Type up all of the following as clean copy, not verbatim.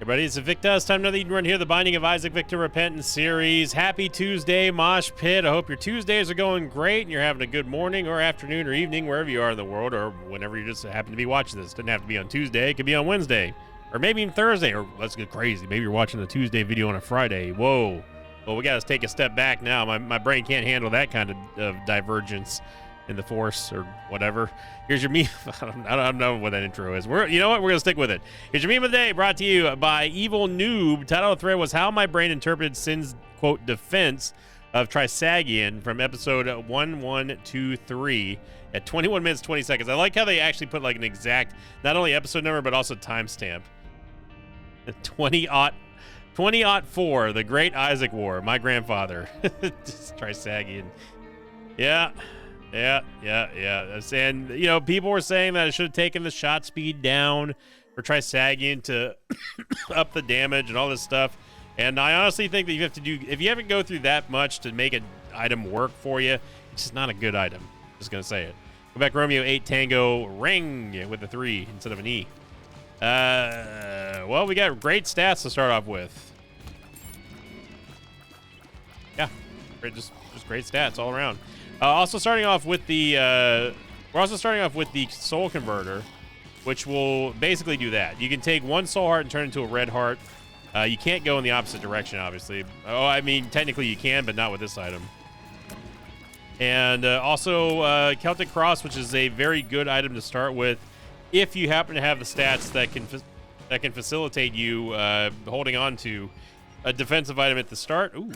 Everybody, it's Victor. It's time another Eden Run here, the Binding of Isaac Victor Repentance series. Happy Tuesday, Mosh Pit. I hope your Tuesdays are going great and you're having a good morning or afternoon or evening, wherever you are in the world, or whenever you just happen to be watching this. It doesn't have to be on Tuesday. It could be on Wednesday, or maybe even Thursday, or let's get crazy. Maybe you're watching the Tuesday video on a Friday. Whoa. Well, we got to take a step back now. My brain can't handle that kind of divergence in the force or whatever. Here's your meme. I don't know what that intro is. You know what? We're going to stick with it. Here's your meme of the day, brought to you by Evil Noob. Title of the thread was How My Brain Interpreted Sin's, quote, defense of Trisagion from episode 1123 at 21 minutes, 20 seconds. I like how they actually put like an exact, not only episode number, but also timestamp. 2004, the Great Isaac War. My grandfather. Trisagion. Yeah. And, you know, people were saying that I should have taken the shot speed down for Trisagion to up the damage and all this stuff. And I honestly think that you have to do, if you haven't go through that much to make an item work for you, it's just not a good item. Just going to say it. Quebec Romeo 8 Tango Ring with a 3 instead of an E. Well, we got great stats to start off with. Yeah, just great stats all around. Also starting off with the we're also starting off with the soul converter, which will basically do that. You can take one soul heart and turn it into a red heart. You can't go in the opposite direction, obviously. Oh, I mean, technically you can, but not with this item. And also Celtic Cross, which is a very good item to start with if you happen to have the stats that can facilitate you holding on to a defensive item at the start. Ooh.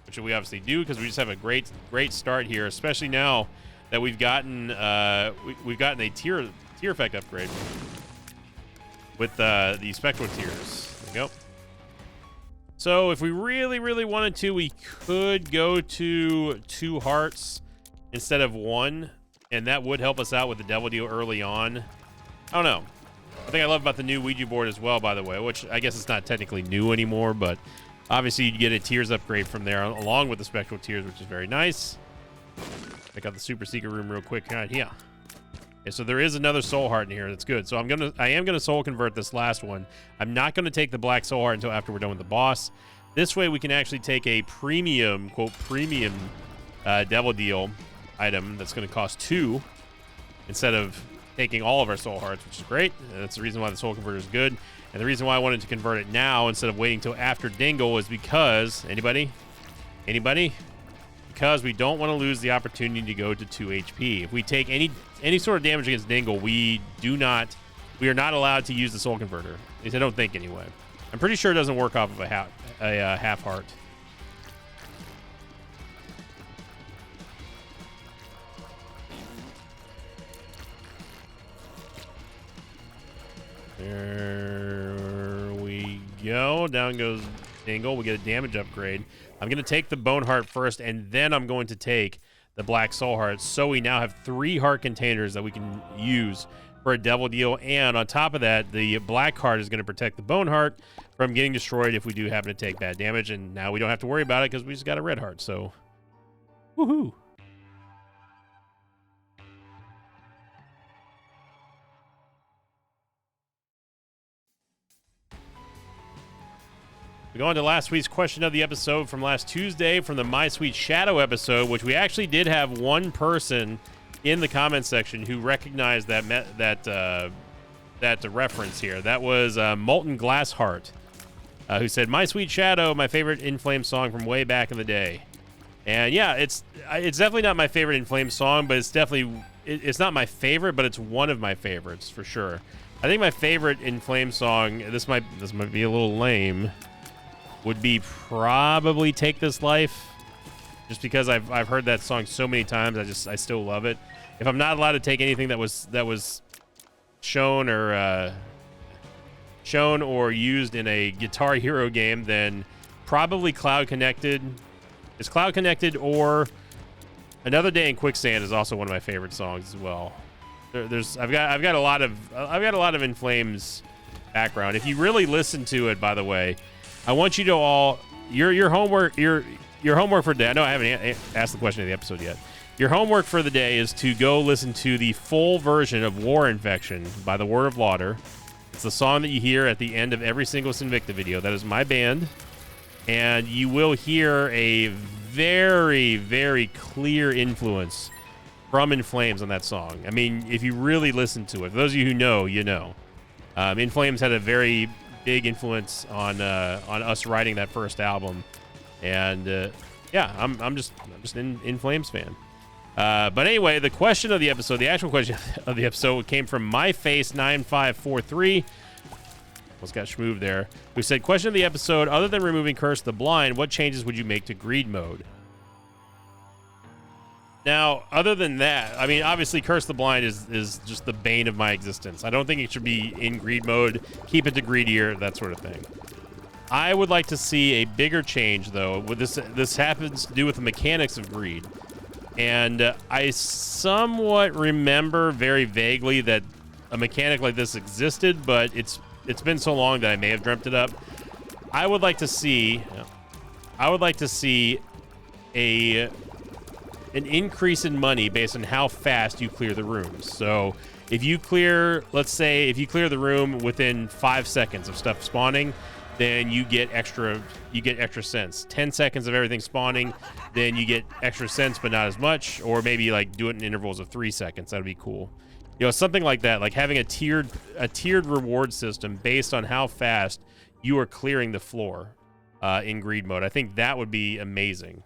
Which we obviously do because we just have a great start here, especially now that we've gotten we've gotten a tier effect upgrade with the spectral tears. There we go. So if we really wanted to, we could go to 2 hearts instead of 1, and that would help us out with the devil deal early on. I don't know. I think I love about the new Ouija board as well, by the way, which I guess it's not technically new anymore, but obviously, you get a tiers upgrade from there, along with the spectral tears, which is very nice. Check out the super secret room real quick right here. Okay, so there is another soul heart in here. That's good. So I am gonna soul convert this last one. I'm not gonna take the black soul heart until after we're done with the boss. This way, we can actually take a premium, quote, premium devil deal item that's gonna cost 2 instead of taking all of our soul hearts, which is great. And that's the reason why the soul converter is good. And the reason why I wanted to convert it now instead of waiting till after Dingle is because, anybody? Because we don't want to lose the opportunity to go to 2 HP. If we take any sort of damage against Dingle, we are not allowed to use the soul converter. At least I don't think anyway. I'm pretty sure it doesn't work off of a half heart. There we go. Down goes Dingle. We get a damage upgrade. I'm going to take the Bone Heart first, and then I'm going to take the Black Soul Heart. So we now have 3 heart containers that we can use for a devil deal. And on top of that, the Black Heart is going to protect the Bone Heart from getting destroyed if we do happen to take bad damage. And now we don't have to worry about it because we just got a Red Heart. So, woohoo. We go on to last week's question of the episode from last Tuesday from the My Sweet Shadow episode, which we actually did have one person in the comment section who recognized that reference here. That was Molten Glass Heart, who said, "My Sweet Shadow, my favorite In Flames song from way back in the day." And yeah, it's definitely not my favorite In Flames song, but it's not my favorite, but it's one of my favorites for sure. I think my favorite In Flames song, this might be a little lame, would be probably Take This Life, just because I've heard that song so many times. I still love it. If I'm not allowed to take anything that was shown or used in a Guitar Hero game, then probably Cloud Connected. Is Cloud Connected or Another Day in Quicksand is also one of my favorite songs as well. I've got a lot of In Flames background. If you really listen to it, by the way, I want you to all your homework for today. I know I haven't asked the question of the episode yet. Your homework for the day is to go listen to the full version of War Infection by The Word of Lauder. It's the song that you hear at the end of every single Sinvicta video. That is my band. And you will hear a very, very clear influence from In Flames on that song. I mean, if you really listen to it, for those of you who know, you know. In Flames had a very big influence on us writing that first album. And yeah, I'm just an In Flames fan. But anyway, the question of the episode, the actual question of the episode came from MyFace9543. Almost got schmooved there. Who said, question of the episode, other than removing Curse the Blind, what changes would you make to greed mode? Now, other than that, I mean, obviously Curse the Blind is just the bane of my existence. I don't think it should be in greed mode. Keep it to greedier, that sort of thing. I would like to see a bigger change, though. With this happens to do with the mechanics of greed. And I somewhat remember very vaguely that a mechanic like this existed, but it's been so long that I may have dreamt it up. I would like to see an increase in money based on how fast you clear the rooms. So if you clear, let's say, if you clear the room within 5 seconds of stuff spawning, then you get extra cents. 10 seconds of everything spawning, then you get extra cents, but not as much. Or maybe like do it in intervals of 3 seconds. That'd be cool. You know, something like that, like having a tiered reward system based on how fast you are clearing the floor in greed mode. I think that would be amazing.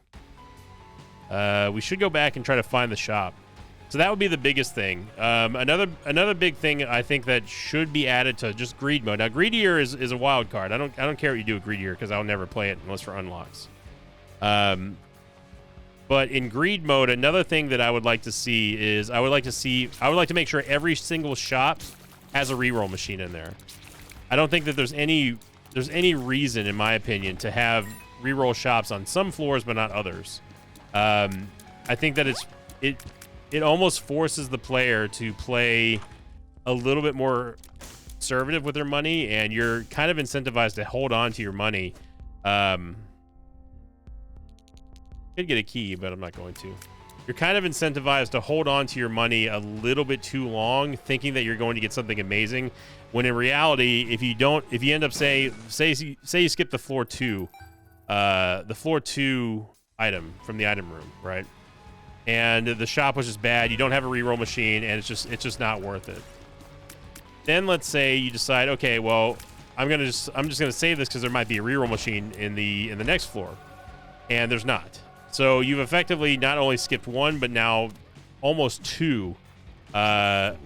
We should go back and try to find the shop. So that would be the biggest thing. Another big thing I think that should be added to just greed mode. Now, greedier is a wild card. I don't care what you do with greedier because I'll never play it unless for unlocks. But in greed mode, another thing that I would like to see is I would like to make sure every single shop has a reroll machine in there. I don't think that there's any reason, in my opinion, to have reroll shops on some floors but not others. I think that it almost forces the player to play a little bit more conservative with their money, and you're kind of incentivized to hold on to your money. Could get a key, but I'm not going to. You're kind of incentivized to hold on to your money a little bit too long, thinking that you're going to get something amazing, when in reality, if you end up say you skip the floor 2 item from the item room, right? And the shop was just bad. You don't have a reroll machine, and it's just not worth it. Then let's say you decide, okay, well, I'm just gonna save this because there might be a reroll machine in the next floor, and there's not. So you've effectively not only skipped one, but now almost two floors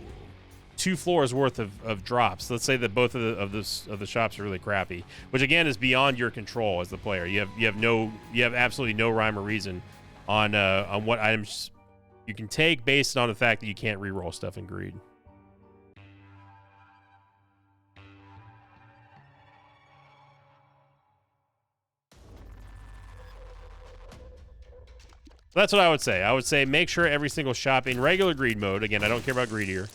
worth of drops. Let's say that both of the shops are really crappy, which again is beyond your control as the player. You have absolutely no rhyme or reason on what items you can take based on the fact that you can't reroll stuff in greed. So that's what I would say. I would say make sure every single shop in regular greed mode, again, I don't care about greedier,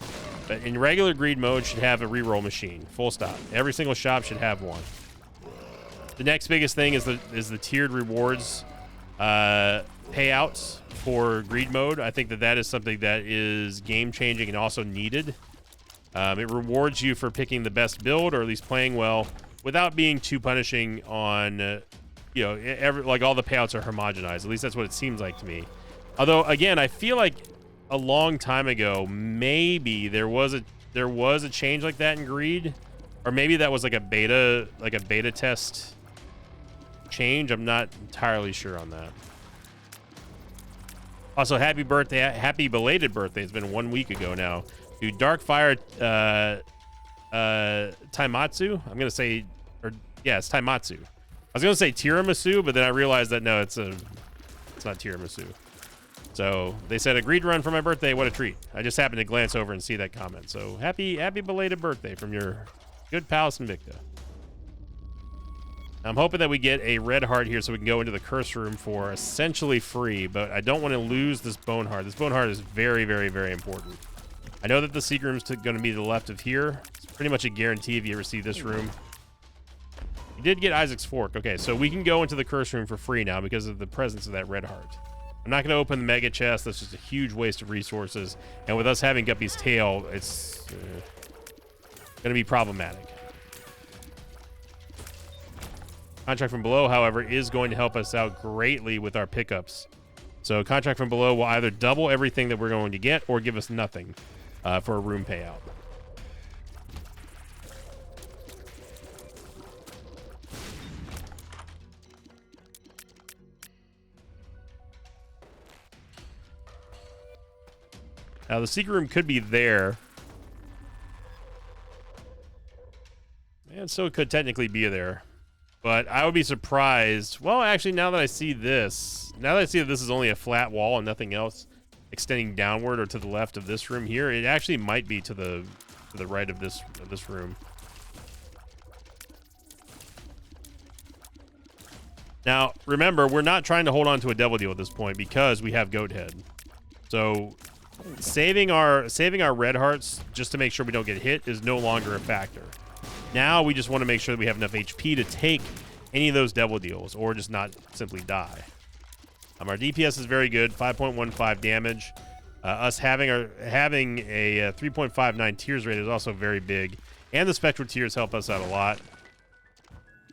but in regular greed mode should have a reroll machine. Full stop. Every single shop should have one. The next biggest thing is the tiered rewards payouts for greed mode. I think that is something that is game changing and also needed. It rewards you for picking the best build, or at least playing well, without being too punishing on like all the payouts are homogenized. At least that's what it seems like to me. Although again, I feel like a long time ago maybe there was a change like that in greed, or maybe that was like a beta test change. I'm not entirely sure on that. Also, happy belated birthday. It's been 1 week ago now. Dude, Darkfire Taimatsu. I'm gonna say, it's Taimatsu. I was gonna say tiramisu, but then I realized that no, it's not tiramisu. So they said agreed run for my birthday. What a treat! I just happened to glance over and see that comment. So happy belated birthday from your good pal Sinvicta. I'm hoping that we get a red heart here so we can go into the curse room for essentially free, but I don't want to lose this bone heart. This bone heart is very, very, very important. I know that the secret room is going to be to the left of here. It's pretty much a guarantee if you ever see this room. You did get Isaac's Fork. Okay, so we can go into the curse room for free now because of the presence of that red heart. I'm not going to open the mega chest. That's just a huge waste of resources. And with us having Guppy's tail, it's going to be problematic. Contract from Below, however, is going to help us out greatly with our pickups. So Contract from Below will either double everything that we're going to get or give us nothing for a room payout. Now, the secret room could be there. And so it could technically be there. But I would be surprised. Well, actually, now that I see this, now that I see that this is only a flat wall and nothing else extending downward or to the left of this room here, it actually might be to the right of this room. Now, remember, we're not trying to hold on to a devil deal at this point because we have Goat Head. So saving our red hearts just to make sure we don't get hit is no longer a factor. Now we just want to make sure that we have enough HP to take any of those devil deals or just not simply die. Our DPS is very good, 5.15 damage. Us having a 3.59 tears rate is also very big, and the spectral tears help us out a lot.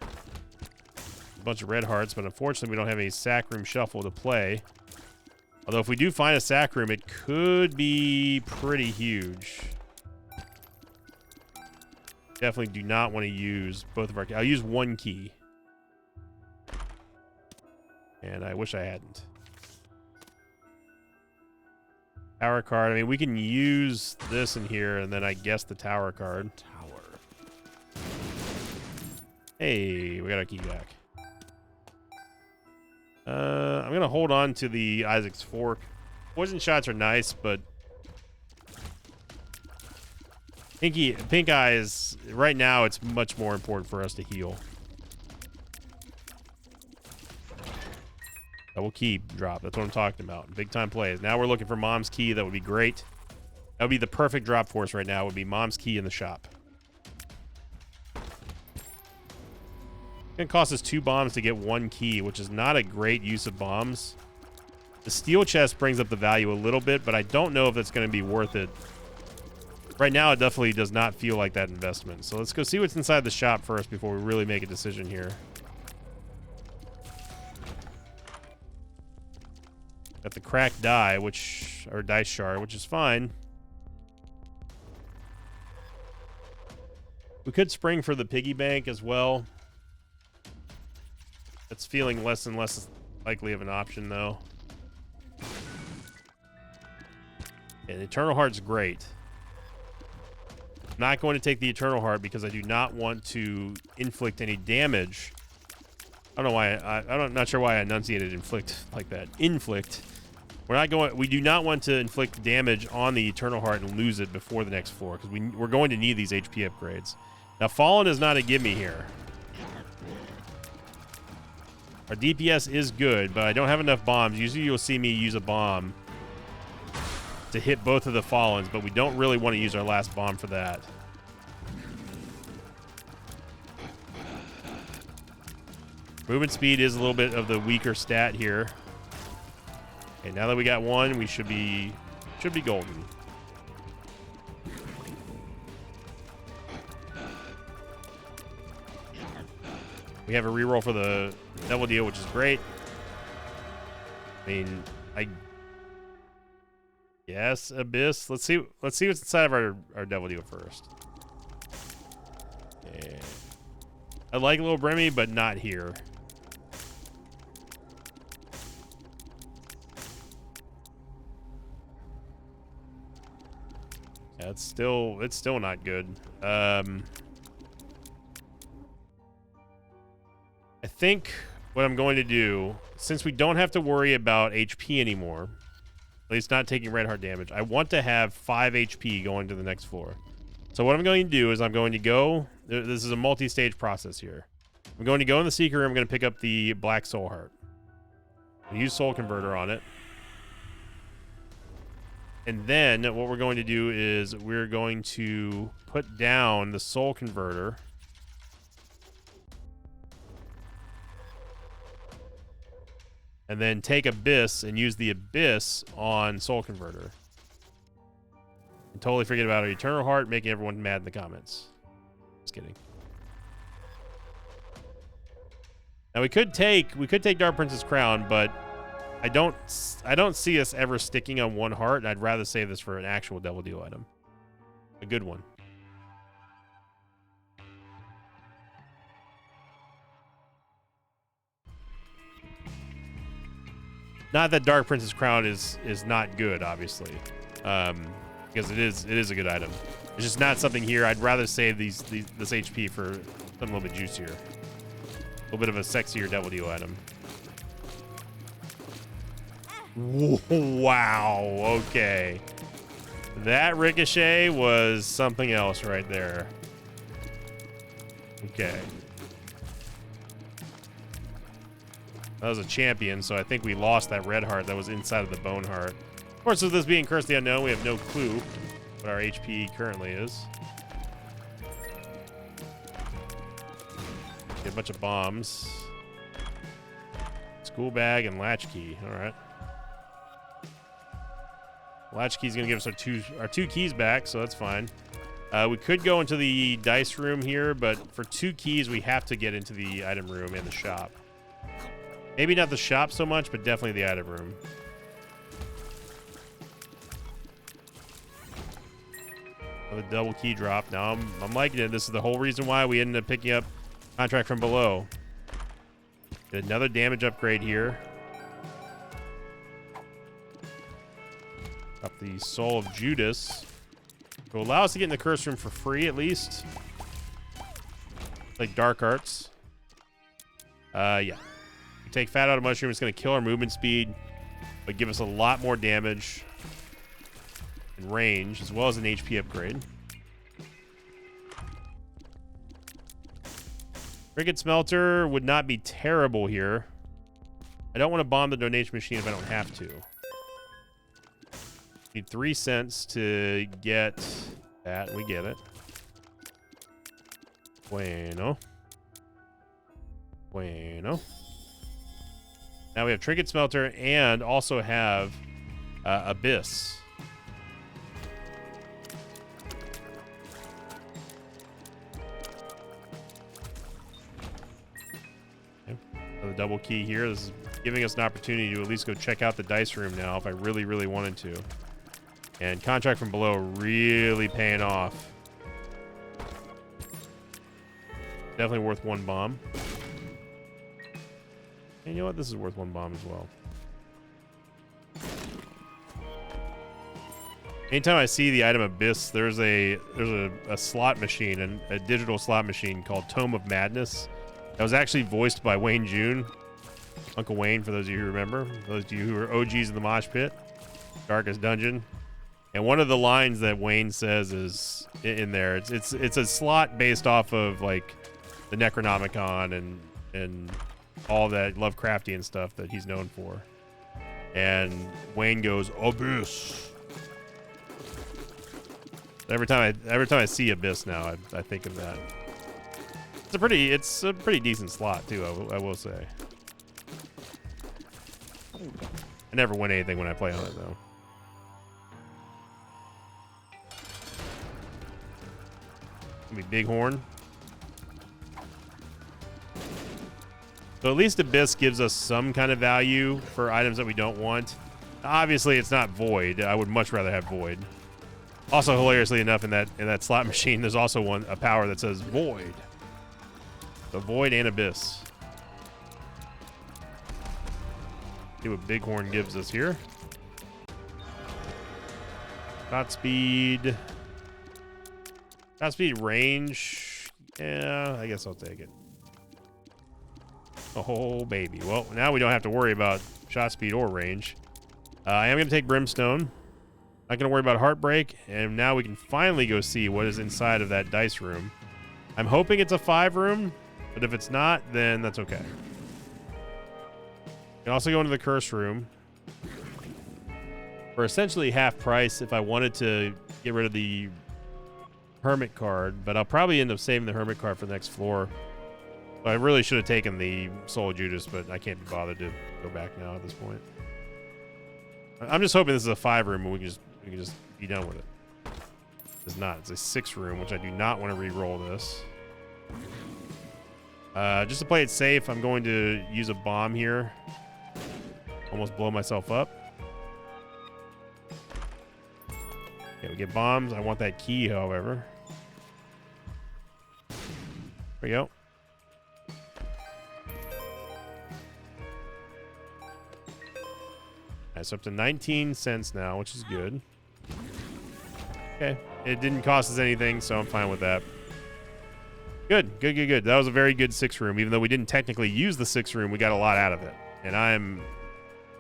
A bunch of red hearts, but unfortunately we don't have any sack room shuffle to play. Although if we do find a sack room, it could be pretty huge. Definitely do not want to use both of our... I'll use one key. And I wish I hadn't. Tower card. I mean, we can use this in here, and then I guess the tower card. Hey, we got our key back. I'm going to hold on to the Isaac's Fork. Poison shots are nice, but... Pink Eyes, right now, it's much more important for us to heal. Double key drop. That's what I'm talking about. Big time plays. Now we're looking for Mom's Key. That would be great. That would be the perfect drop for us right now. It would be Mom's Key in the shop. It's going to cost us 2 bombs to get 1 key, which is not a great use of bombs. The steel chest brings up the value a little bit, but I don't know if that's going to be worth it. Right now, it definitely does not feel like that investment. So let's go see what's inside the shop first before we really make a decision here. Got the cracked die, or dice shard, which is fine. We could spring for the piggy bank as well. It's feeling less and less likely of an option, though. And Eternal Heart's great. I'm not going to take the Eternal Heart because I do not want to inflict any damage. I don't know why. I'm not sure why I enunciated inflict like that. Inflict. We do not want to inflict damage on the Eternal Heart and lose it before the next floor because we're going to need these HP upgrades. Now, Fallen is not a gimme here. Our DPS is good, but I don't have enough bombs. Usually you'll see me use a bomb to hit both of the Fallens, but we don't really want to use our last bomb for that. Movement speed is a little bit of the weaker stat here. Okay, now that we got one, we should be golden. We have a reroll for the Devil Deal, which is great. I mean, yes, Abyss. Let's see what's inside of our Devil Deal first. Yeah. I like Little Brimmy, but not here. Yeah, it's still not good. I think what I'm going to do, since we don't have to worry about HP anymore, at least not taking red heart damage, I want to have 5 HP going to the next floor. So what I'm going to do is I'm going to go, this is a multi-stage process here. I'm going to go in the secret room, I'm going to pick up the black soul heart. I'll use soul converter on it. And then what we're going to do is we're going to put down the soul converter. And then take Abyss and use the Abyss on Soul Converter. And totally forget about our Eternal Heart, making everyone mad in the comments. kidding. Now we could take Dark Prince's crown, but I don't see us ever sticking on one heart, and I'd rather save this for an actual Devil Deal item. A good one. Not that Dark Prince's crown is not good, obviously, because it is a good item. It's just not something here. I'd rather save this HP for something a little bit juicier, a little bit of a sexier Devil Deal item. Wow. Okay, that ricochet was something else right there. Okay. That was a champion, so I think we lost that red heart that was inside of the bone heart. Of course, with this being Curse the Unknown, we have no clue what our HP currently is. Get a bunch of bombs. School bag and latchkey. All right. Latchkey's gonna give us our two keys back, so that's fine. We could go into the dice room here, but for 2 keys, we have to get into the item room and the shop. Maybe not the shop so much, but definitely the item room. Another double key drop. Now I'm liking it. This is the whole reason why we ended up picking up Contract from Below. Get another damage upgrade here. Up the Soul of Judas. To allow us to get in the curse room for free, at least. Like Dark Arts. Yeah. Take Fat out of Mushroom. It's going to kill our movement speed, but give us a lot more damage and range, as well as an HP upgrade. Trinket Smelter would not be terrible here. I don't want to bomb the donation machine if I don't have to. Need 3 cents to get that. We get it. Bueno. Bueno. Now we have Trinket Smelter and also have Abyss. Okay. Another double key here. This is giving us an opportunity to at least go check out the dice room now if I really, really wanted to. And Contract from Below really paying off. Definitely worth 1 bomb. And you know what? This is worth 1 bomb as well. Anytime I see the item Abyss, there's a slot machine, and a digital slot machine called Tome of Madness. That was actually voiced by Wayne June. Uncle Wayne, for those of you who remember. Those of you who are OGs in the Mosh Pit. Darkest Dungeon. And one of the lines that Wayne says is in there. It's a slot based off of like the Necronomicon and all that Lovecraftian stuff that he's known for. And Wayne goes, Abyss. Every time I see Abyss now, I think of that. It's a pretty decent slot too, I will say. I never win anything when I play on it though. Gonna be Bighorn. So at least Abyss gives us some kind of value for items that we don't want. Obviously, it's not Void. I would much rather have Void. Also, hilariously enough, in that slot machine, there's also a power that says Void. So Void and Abyss. See what Bighorn gives us here. Shot speed. Shot speed range. Yeah, I guess I'll take it. Oh, baby. Well, now we don't have to worry about shot speed or range. I am going to take Brimstone. Not going to worry about Heartbreak. And now we can finally go see what is inside of that dice room. I'm hoping it's a 5 room, but if it's not, then that's okay. You can also go into the curse room for essentially half price if I wanted to get rid of the Hermit card, but I'll probably end up saving the Hermit card for the next floor. I really should have taken the Soul of Judas, but I can't be bothered to go back now at this point. I'm just hoping this is a 5 room and we can just be done with it. It's not. It's a 6 room, which I do not want to re-roll this. Just to play it safe, I'm going to use a bomb here. Almost blow myself up. Okay, we get bombs. I want that key, however. There we go. That's up to 19 cents now, which is good. Okay. It didn't cost us anything, so I'm fine with that. Good, good, good, good. That was a very good 6 room. Even though we didn't technically use the 6 room, we got a lot out of it. And I'm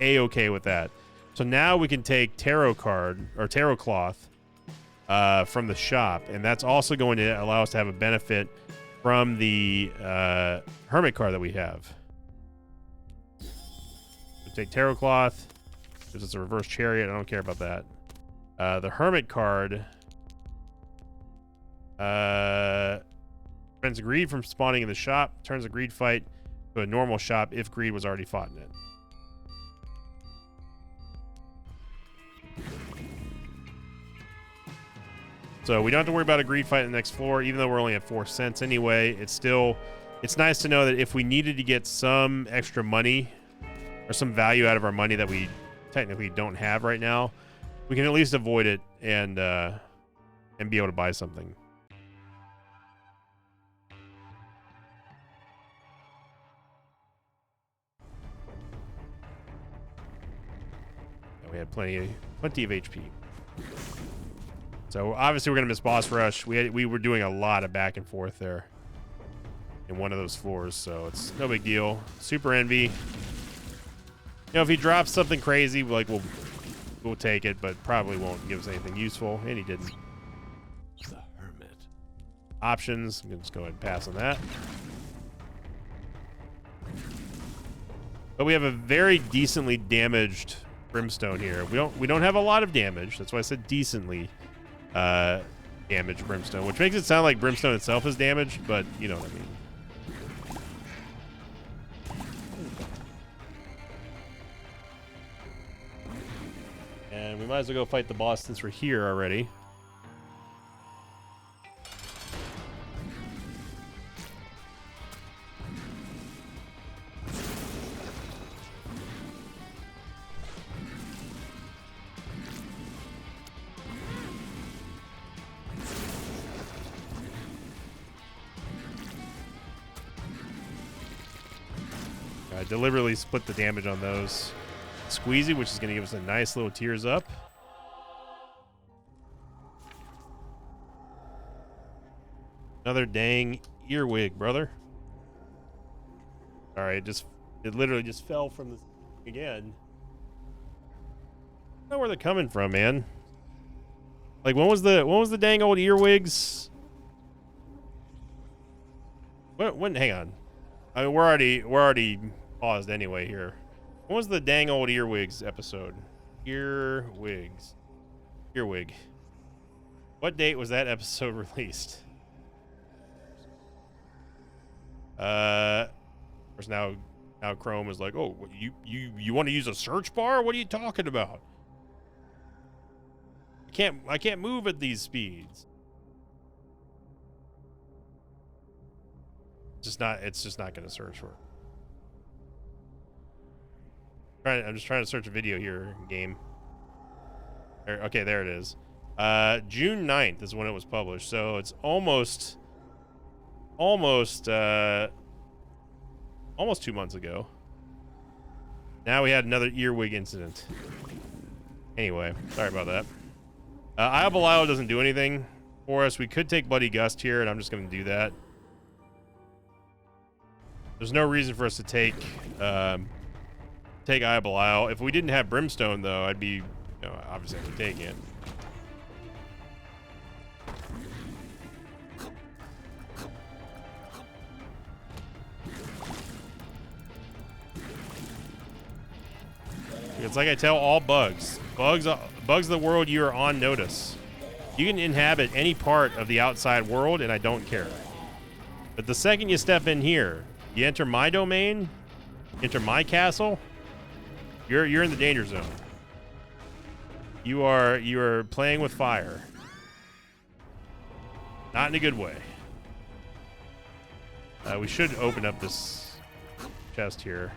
A-okay with that. So now we can take tarot card, or tarot cloth, from the shop. And that's also going to allow us to have a benefit from the hermit card that we have. So take tarot cloth. Because it's a reverse chariot. I don't care about that. The hermit card prevents greed from spawning in the shop, turns a greed fight to a normal shop if greed was already fought in it. So we don't have to worry about a greed fight in the next floor, even though we're only at 4 cents anyway. It's nice to know that if we needed to get some extra money or some value out of our money that we technically don't have right now, we can at least avoid it and be able to buy something. We had plenty of HP. So obviously we're gonna miss boss rush. We were doing a lot of back and forth there in one of those floors, so it's no big deal. Super envy. You know, if he drops something crazy, like we'll take it, but probably won't give us anything useful, and he didn't. The hermit. Options. I'm gonna just go ahead and pass on that. But we have a very decently damaged brimstone here. We don't have a lot of damage. That's why I said decently damaged brimstone, which makes it sound like brimstone itself is damaged, but you know what I mean. And we might as well go fight the boss since we're here already. I deliberately split the damage on those. Squeezy, which is going to give us a nice little tears up. Another dang earwig, brother. All right, it literally just fell from the again. I don't know where they're coming from, man. Like, when was the dang old earwigs? When hang on. I mean, we're already paused anyway here. When was the dang old earwigs episode? Earwigs. Earwig. What date was that episode released? Of course now Chrome is like, oh, you want to use a search bar? What are you talking about? I can't move at these speeds. It's just not going to search for it. I'm just trying to search a video here, game. Okay, there it is. June 9th is when it was published, so it's almost 2 months ago. Now we had another earwig incident. Anyway, sorry about that. Eye of Belial doesn't do anything for us. We could take Bloody Gust here, and I'm just going to do that. There's no reason for us to take Eye of Belial. If we didn't have Brimstone, though, I'd be, obviously I would take it. It's like I tell all bugs of the world, you are on notice. You can inhabit any part of the outside world, and I don't care. But the second you step in here, you enter my domain, enter my castle, you're in the danger zone. You are playing with fire. Not in a good way. We should open up this chest here.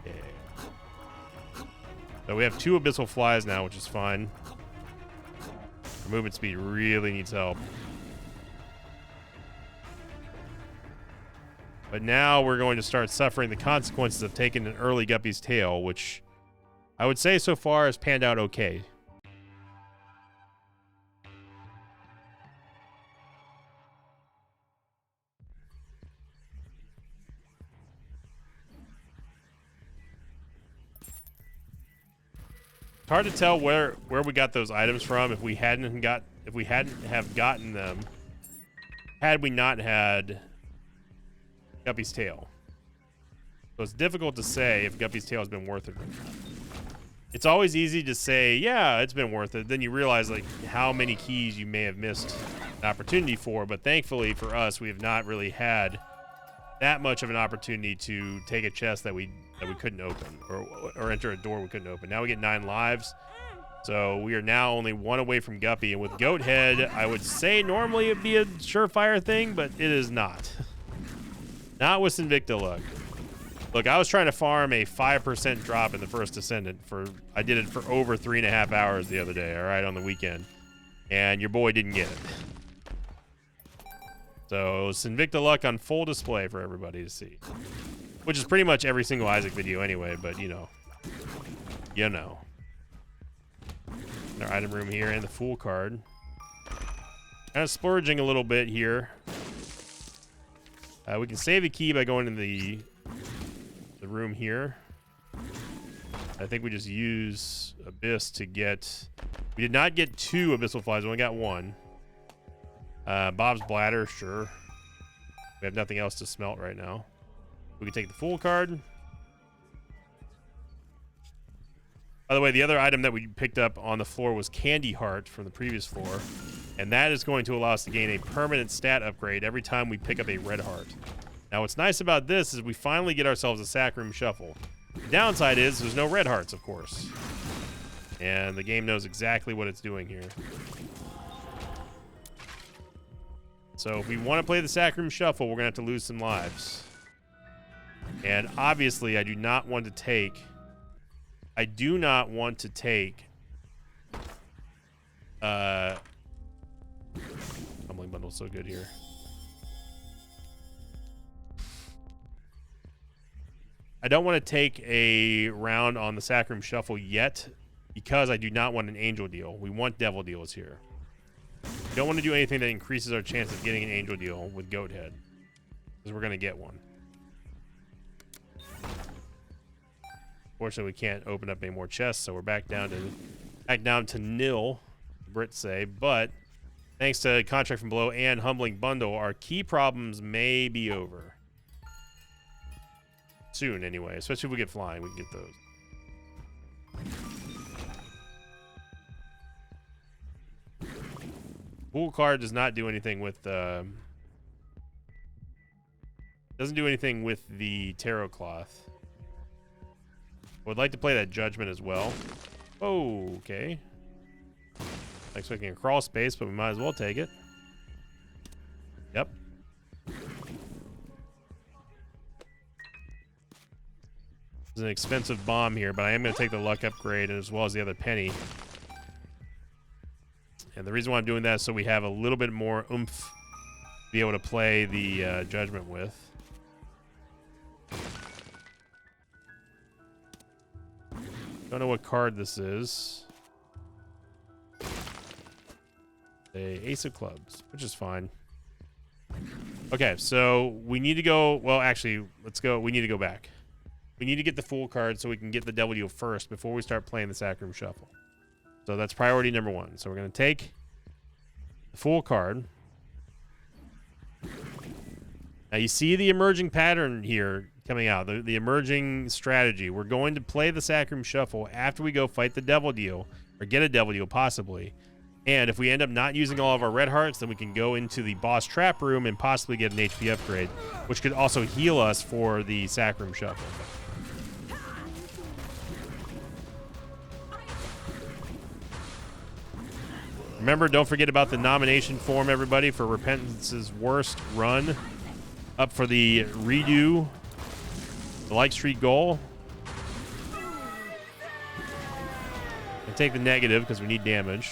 Yeah. So we have 2 abyssal flies now, which is fine. Our movement speed really needs help. But now we're going to start suffering the consequences of taking an early Guppy's Tail, which I would say so far has panned out okay. It's hard to tell where we got those items from if we hadn't have gotten them had we not had Guppy's Tail. So it's difficult to say if Guppy's Tail has been worth it or not. It's always easy to say, yeah, it's been worth it. Then you realize like how many keys you may have missed an opportunity for. But thankfully for us, we have not really had that much of an opportunity to take a chest that we couldn't open or enter a door we couldn't open. Now we get 9 lives. So we are now only 1 away from Guppy. And with Goat Head, I would say normally it'd be a surefire thing, but it is not. Not with Sinvicta luck. Look, I was trying to farm a 5% drop in the first Ascendant. I did it for over 3.5 hours the other day, all right, on the weekend. And your boy didn't get it. So Sinvicta luck on full display for everybody to see. Which is pretty much every single Isaac video anyway, but you know. You know. Our item room here and the Fool card. Kind of splurging a little bit here. We can save the key by going in the room here. I think we just use Abyss to get... We did not get 2 Abyssal Flies. We only got 1. Bob's Bladder, sure. We have nothing else to smelt right now. We can take the Fool card. By the way, the other item that we picked up on the floor was Candy Heart from the previous floor. And that is going to allow us to gain a permanent stat upgrade every time we pick up a red heart. Now, what's nice about this is we finally get ourselves a Sack Room Shuffle. The downside is there's no red hearts, of course. And the game knows exactly what it's doing here. So if we want to play the Sack Room Shuffle, we're going to have to lose some lives. And obviously, I do not want to take... Humbling Bundle's so good here. I don't want to take a round on the Sack Room Shuffle yet because I do not want an Angel Deal. We want Devil Deals here. We don't want to do anything that increases our chance of getting an Angel Deal with Goat Head because we're going to get one. Fortunately, we can't open up any more chests, so we're back down to nil, Brits say. But thanks to Contract from Below and Humbling Bundle, our key problems may be over. Soon, anyway. Especially if we get flying, we can get those. Fool card does not do anything with doesn't do anything with the Tarot Cloth. Would like to play that Judgment as well. Oh, okay. Not expecting a crawl space, but we might as well take it. Yep. It's an expensive bomb here, but I am going to take the luck upgrade as well as the other penny. And the reason why I'm doing that is so we have a little bit more oomph to be able to play the Judgment with. Don't know what card this is. A Ace of Clubs, which is fine. Okay, so we need to go... Well, actually, let's go. We need to go back. We need to get the Fool card so we can get the Devil Deal first before we start playing the Sack Room Shuffle. So that's priority number 1. So we're going to take the Fool card. Now you see the emerging pattern here coming out, the emerging strategy. We're going to play the Sack Room Shuffle after we go fight the Devil Deal, or get a Devil Deal possibly. And if we end up not using all of our red hearts, then we can go into the boss trap room and possibly get an HP upgrade, which could also heal us for the Sack Room Shuffle. Remember, don't forget about the nomination form, everybody, for Repentance's worst run. Up for the redo, the like streak goal. And take the negative because we need damage.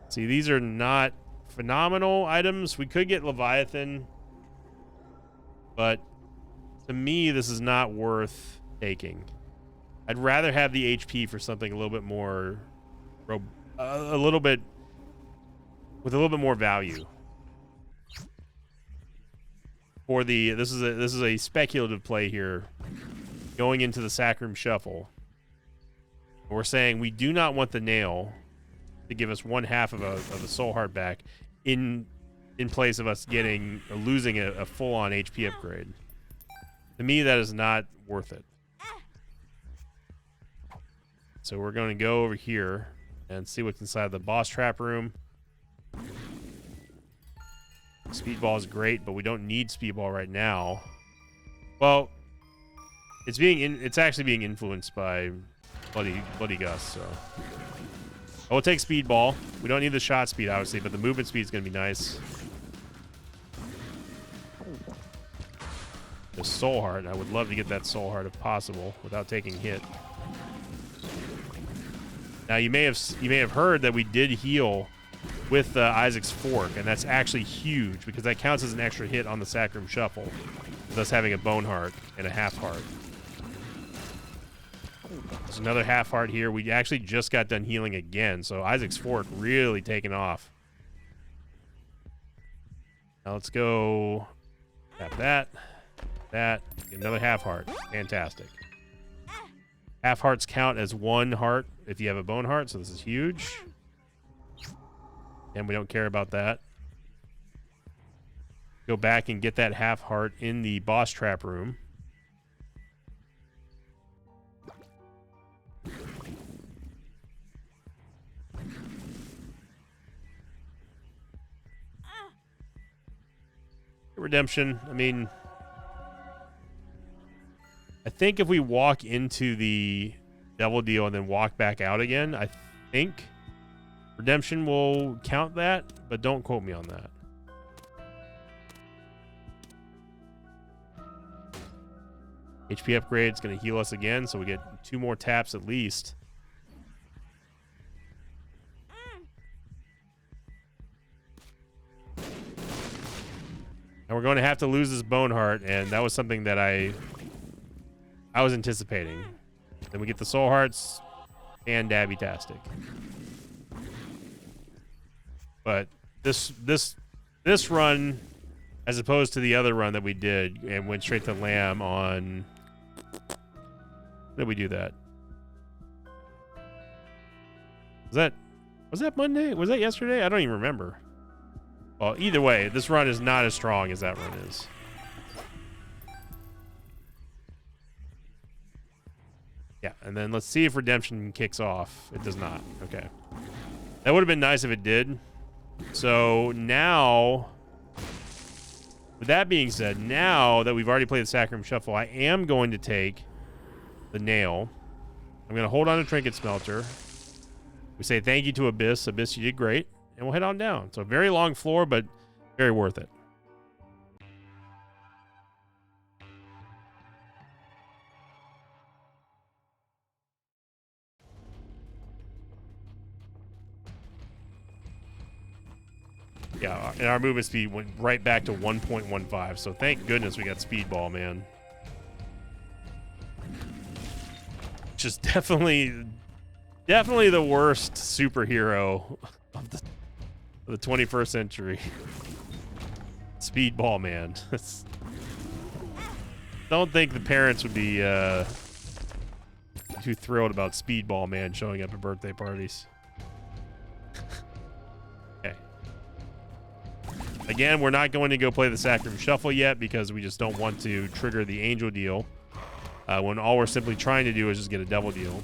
See, these are not phenomenal items. We could get Leviathan, but to me, this is not worth taking. I'd rather have the HP for something a little bit more, with a little bit more value. For the this is a speculative play here, going into the Sacrum Shuffle. We're saying we do not want the nail to give us 1/2 of a soul heart back in place of us getting or losing a full-on HP upgrade. To me, that is not worth it. So we're going to go over here and see what's inside the boss trap room. Speedball is great, but we don't need Speedball right now. Well, it's actually being influenced by Bloody Gust, so I will take Speedball. We don't need the shot speed, obviously, but the movement speed is going to be nice. The Soul Heart, I would love to get that Soul Heart if possible without taking hit. Now you may have heard that we did heal with Isaac's Fork, and that's actually huge because that counts as an extra hit on the Sacrum Shuffle, with us having a Bone Heart and a half heart. There's another half heart here. We actually just got done healing again, so Isaac's Fork really taking off. Now let's go tap that, get another half heart. Fantastic. Half hearts count as 1 heart if you have a Bone Heart, so this is huge. And we don't care about that. Go back and get that half heart in the boss trap room. Redemption, I mean, I think if we walk into the Devil Deal and then walk back out again, I think Redemption will count that, but don't quote me on that. HP upgrade is going to heal us again, so we get 2 more taps at least. And we're going to have to lose this Bone Heart, and that was something that I was anticipating. Then we get the Soul Hearts and Dabby-tastic. But this run, as opposed to the other run that we did and went straight to Lamb on... When did we do that? Was that Monday? Was that yesterday? I don't even remember. Well, either way, this run is not as strong as that run is. Yeah, and then let's see if Redemption kicks off. It does not. Okay. That would have been nice if it did. So now, with that being said, now that we've already played the Sacrum Shuffle, I am going to take the nail. I'm going to hold on to Trinket Smelter. We say thank you to Abyss. Abyss, you did great. And we'll head on down. So very long floor, but very worth it. Yeah, and our movement speed went right back to 1.15. So thank goodness we got Speedball, man. Just definitely the worst superhero of the 21st century. Speedball, man. Don't think the parents would be too thrilled about Speedball, man, showing up at birthday parties. Okay. Again, we're not going to go play the Sacrum Shuffle yet because we just don't want to trigger the Angel Deal when all we're simply trying to do is just get a Devil Deal.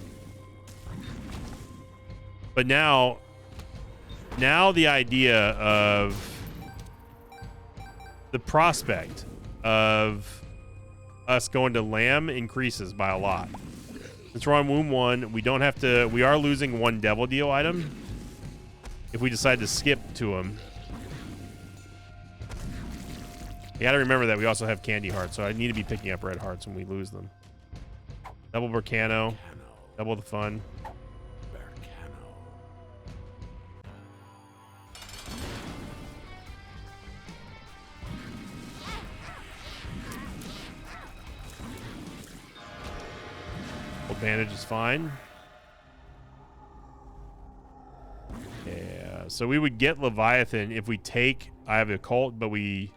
But now the idea of the prospect of us going to Lamb increases by a lot. Since we're on Womb 1, we don't have to... We are losing one Devil Deal item if we decide to skip to him. You gotta remember that we also have Candy Hearts, so I need to be picking up Red Hearts when we lose them. Double Volcano. Double the fun. Advantage is fine. Yeah, so we would get Leviathan if we take Eye of Occult, but we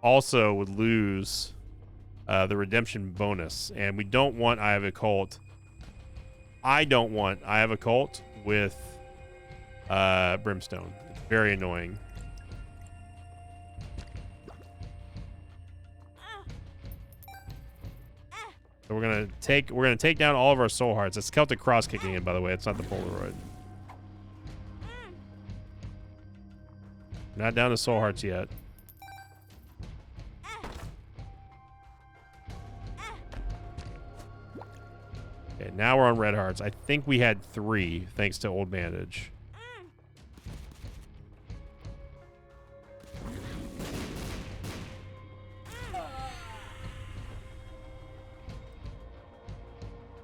also would lose the redemption bonus, and we don't want Eye of Occult. I don't want Eye of Occult with Brimstone. It's very annoying. So we're gonna take down all of our soul hearts. It's Celtic Cross kicking in, by the way. It's not the Polaroid. Not down to soul hearts yet. Okay, now we're on red hearts. I think we had 3 thanks to old bandage.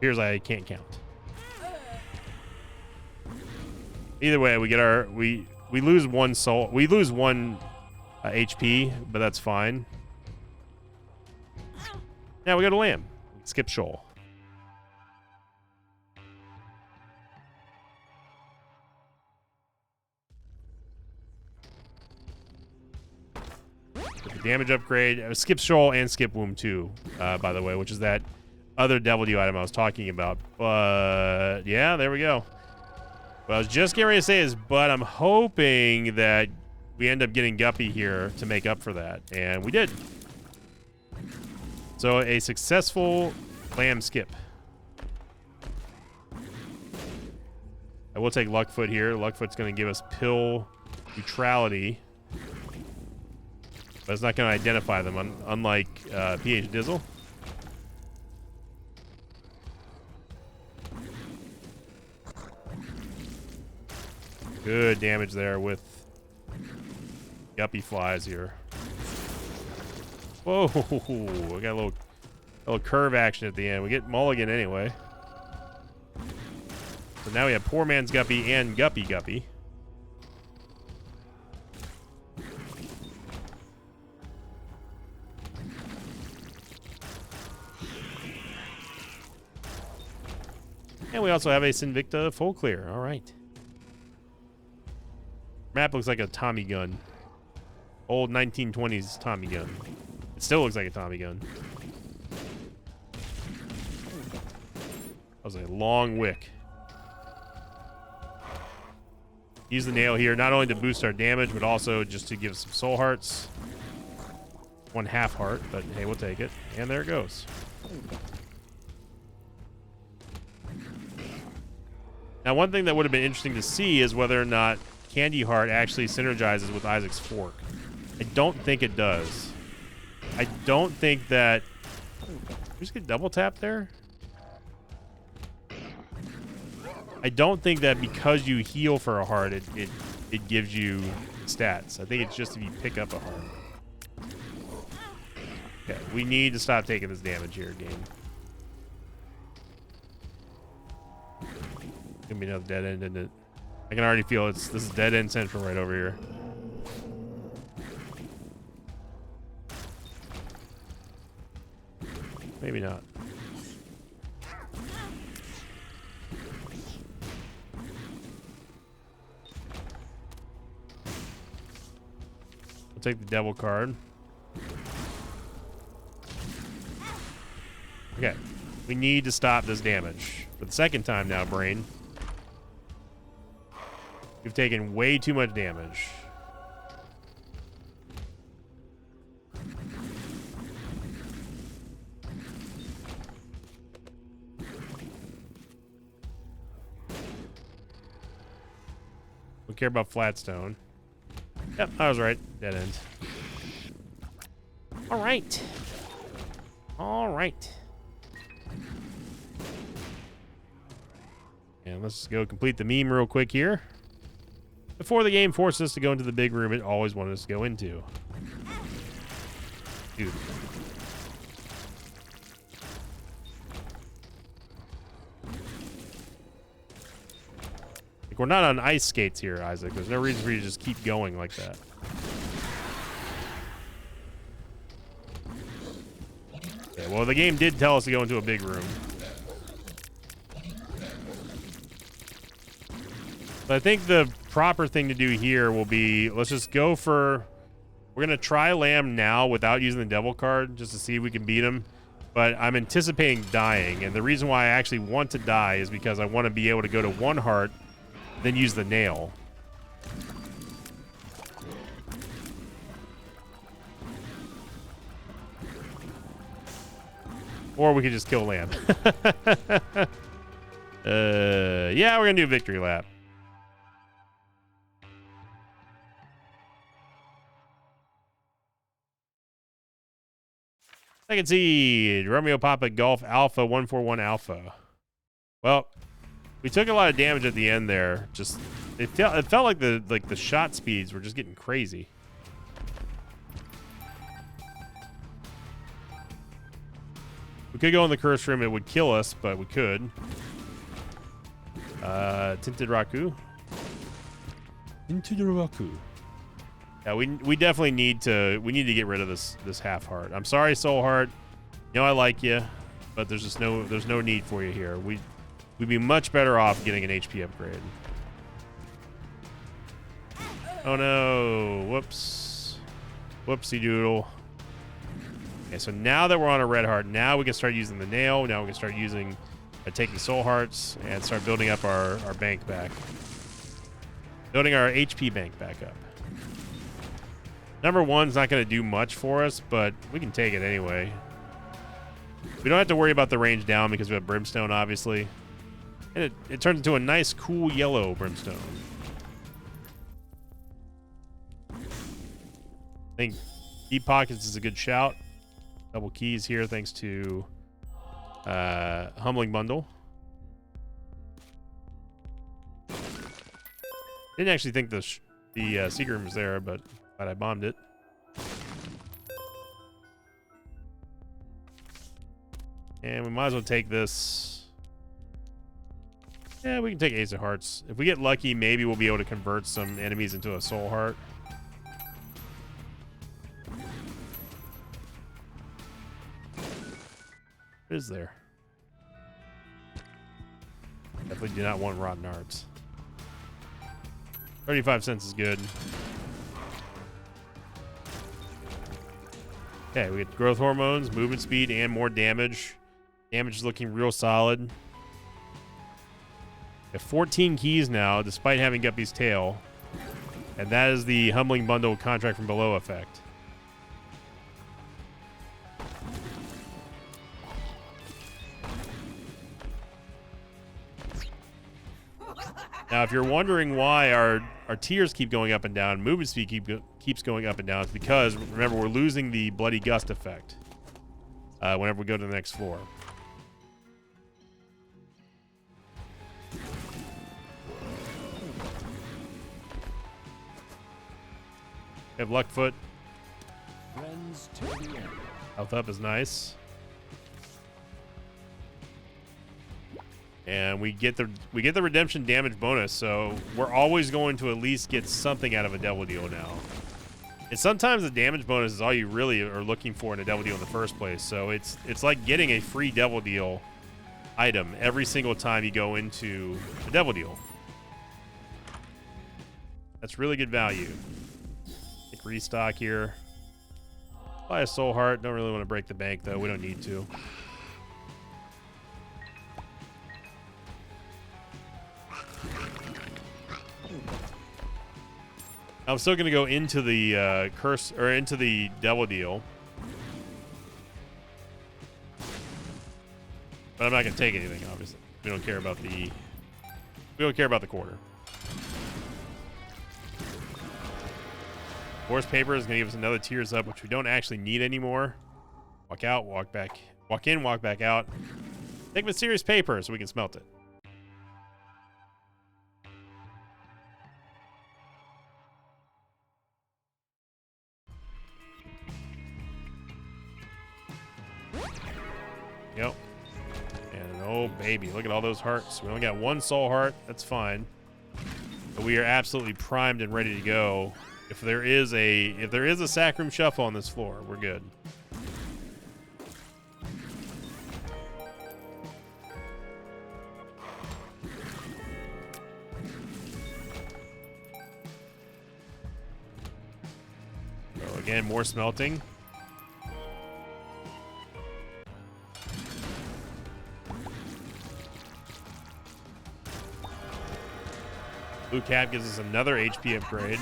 Here's I can't count. Either way, we get our we lose 1 soul. We lose 1 HP, but that's fine. Now we go to Lamb. Skip Shoal. The damage upgrade. Skip Shoal and skip Womb 2, by the way, which is that other Devil Deal item I was talking about. But yeah, there we go. What I was just getting ready to say is, but I'm hoping that we end up getting Guppy here to make up for that. And we did. So a successful Lamb skip. I will take Luckfoot here. Luckfoot's going to give us pill neutrality. But it's not going to identify them, unlike PH Dizzle. Good damage there with Guppy flies here. Whoa, we got a little curve action at the end. We get Mulligan anyway. So now we have Poor Man's Guppy and Guppy. And we also have a Sinvicta full clear. All right. Map looks like a Tommy gun. Old 1920s Tommy gun. It still looks like a Tommy gun. That was a long wick. Use the nail here, not only to boost our damage, but also just to give some soul hearts. 1 half heart, but hey, we'll take it. And there it goes. Now, one thing that would have been interesting to see is whether or not Candy Heart actually synergizes with Isaac's Fork. I don't think it does. I don't think that... We just get double tap there? I don't think that because you heal for a heart, it gives you stats. I think it's just if you pick up a heart. Okay, we need to stop taking this damage here, game. Gonna be another dead end, isn't it? I can already feel this is dead end central right over here. Maybe not. I'll take the devil card. Okay. We need to stop this damage. For the second time now, Brain. You've taken way too much damage. Don't care about Flatstone. Yep, I was right. Dead end. All right. All right. And let's just go complete the meme real quick here. Before the game forced us to go into the big room it always wanted us to go into. Dude. Like, we're not on ice skates here, Isaac. There's no reason for you to just keep going like that. Okay, well, the game did tell us to go into a big room. But I think the proper thing to do here will be, let's just go for... We're going to try Lamb now without using the devil card, just to see if we can beat him. But I'm anticipating dying, and the reason why I actually want to die is because I want to be able to go to 1 heart, then use the nail. Or we could just kill Lamb. Yeah, we're going to do a victory lap. Second seed, Romeo Papa Golf Alpha 141 Alpha. Well, we took a lot of damage at the end there. Just it felt like the shot speeds were just getting crazy. We could go in the curse room, it would kill us, but we could. Tinted Raku. Into the Raku. Yeah, we definitely need to get rid of this half heart. I'm sorry, Soul Heart. You know I like you, but there's no need for you here. We'd be much better off getting an HP upgrade. Oh no! Whoops! Whoopsie doodle. Okay, so now that we're on a red heart, now we can start using the nail. Now we can start using taking soul hearts and start building up our bank back. Building our HP bank back up. Number 1's not going to do much for us, but we can take it anyway. We don't have to worry about the range down because we have Brimstone, obviously. And it turns into a nice, cool yellow Brimstone. I think Deep Pockets is a good shout. Double keys here thanks to Humbling Bundle. Didn't actually think the secret room was there, but glad I bombed it. And we might as well take this. Yeah, we can take Ace of Hearts. If we get lucky, maybe we'll be able to convert some enemies into a Soul Heart. What is there? Definitely do not want Rotten Hearts. 35 cents is good. Okay, we get growth hormones, movement speed, and more damage. Damage is looking real solid. We have 14 keys now, despite having Guppy's tail. And that is the Humbling Bundle Contract from Below effect. Now, if you're wondering why our tiers keep going up and down, movement speed keeps going up and down, it's because, remember, we're losing the Bloody Gust effect whenever we go to the next floor. We have Luckfoot. Health up is nice. And we get the redemption damage bonus, so we're always going to at least get something out of a Devil Deal now. And sometimes the damage bonus is all you really are looking for in a Devil Deal in the first place. So it's like getting a free Devil Deal item every single time you go into a Devil Deal. That's really good value. Take restock here. Buy a Soul Heart. Don't really want to break the bank though. We don't need to. I'm still going to go into the curse or into the Devil Deal. But I'm not going to take anything, obviously. We don't care about the quarter. Force Paper is going to give us another Tears Up, which we don't actually need anymore. Walk out, walk back. Walk in, walk back out. Take Mysterious Paper so we can smelt it. Yep. And oh baby, look at all those hearts. We only got one soul heart. That's fine. But we are absolutely primed and ready to go. If there is a sack room shuffle on this floor, we're good. So again, more smelting. Blue cap gives us another HP upgrade.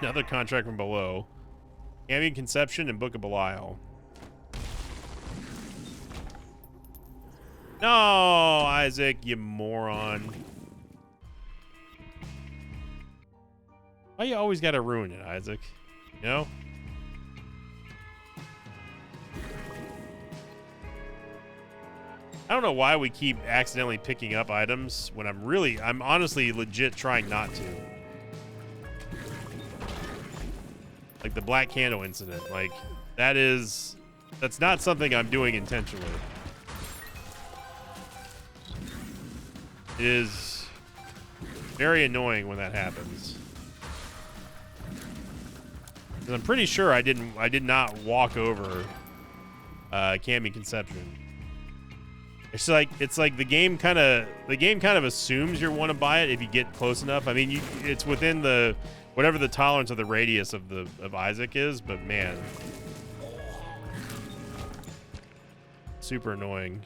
Another contract from below. Cambion Conception and Book of Belial. No, Isaac, you moron. Why you always gotta ruin it, Isaac? You know? I don't know why we keep accidentally picking up items when I'm honestly legit trying not to. Like the Black Candle incident. Like, that's not something I'm doing intentionally. It is very annoying when that happens. 'Cause I'm pretty sure I did not walk over Cambion Conception. It's like the game kind of assumes you want to buy it if you get close enough. I mean, it's within the whatever the tolerance of the radius of Isaac is, but man, super annoying.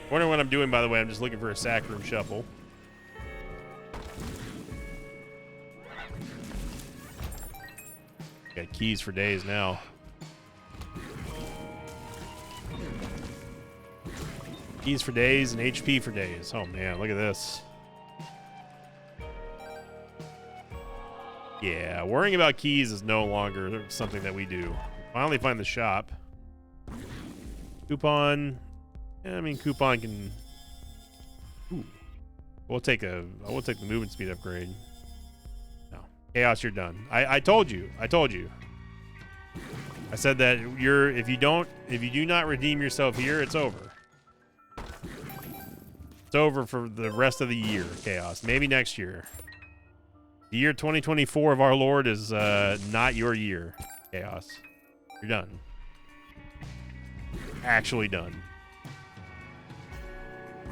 Wondering what I'm doing, by the way. I'm just looking for a sack room shuffle. Got keys for days now. Keys for days and HP for days. Oh man, look at this. Yeah, worrying about keys is no longer something that we do. Finally find the shop. Coupon. Yeah, I mean, coupon can... Ooh. We'll take the movement speed upgrade. No. Chaos, you're done. I told you. I told you. I said that if you do not redeem yourself here, it's over. It's over for the rest of the year, Chaos. Maybe next year. The year 2024 of our Lord is not your year, Chaos. You're done. Actually done.